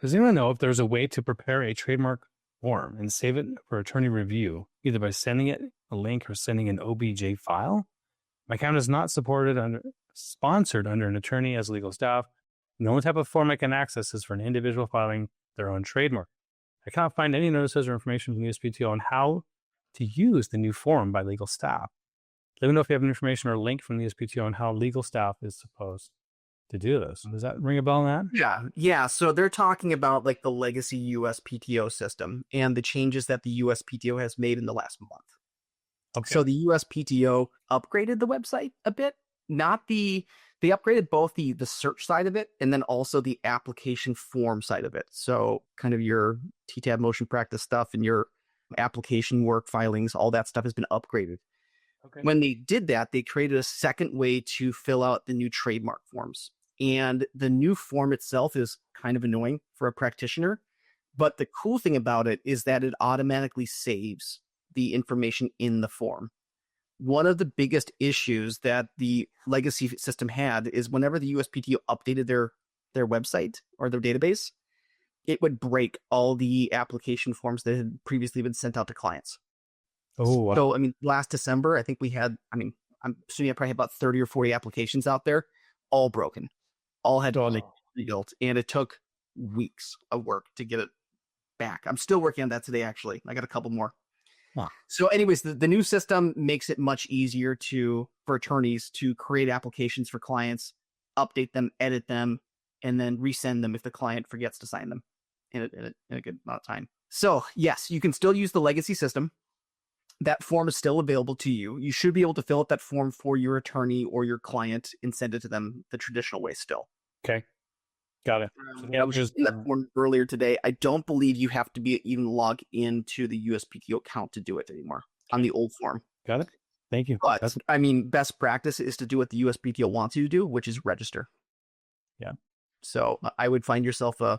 Does anyone know if there's a way to prepare a trademark form and save it for attorney review, either by sending it a link or sending an OBJ file? My account is not sponsored under an attorney as legal staff. The only type of form I can access is for an individual filing their own trademark. I cannot find any notices or information from the USPTO on how to use the new form by legal staff. Let me know if you have information or link from the USPTO on how legal staff is supposed to do this. Does that ring a bell on that? Yeah. So they're talking about like the legacy USPTO system and the changes that the USPTO has made in the last month. Okay. So the USPTO upgraded the website a bit. They upgraded both the search side of it and then also the application form side of it. So kind of your TTAB motion practice stuff and your application work filings, all that stuff has been upgraded. Okay. When they did that, they created a second way to fill out the new trademark forms. And the new form itself is kind of annoying for a practitioner. But the cool thing about it is that it automatically saves the information in the form. One of the biggest issues that the legacy system had is whenever the USPTO updated their website or their database, it would break all the application forms that had previously been sent out to clients. Oh, wow. So, last December, I think we had, I'm assuming I probably had about 30 or 40 applications out there, all broken, all had to be rebuilt. And it took weeks of work to get it back. I'm still working on that today, actually. I got a couple more. Huh. So anyways, the new system makes it much easier for attorneys to create applications for clients, update them, edit them, and then resend them if the client forgets to sign them in a good amount of time. So yes, you can still use the legacy system. That form is still available to you. You should be able to fill out that form for your attorney or your client and send it to them the traditional way still. Okay. Got it. I was just in that form earlier today. I don't believe you have to even log into the USPTO account to do it anymore on the old form. Got it. Thank you. But best practice is to do what the USPTO wants you to do, which is register. Yeah. So I would find yourself a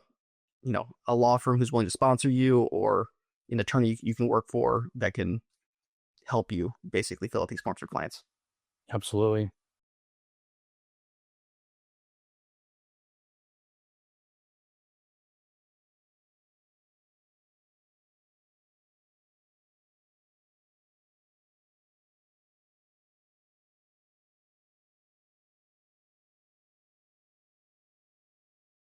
law firm who's willing to sponsor you or an attorney you can work for that can help you basically fill out these forms for clients. Absolutely.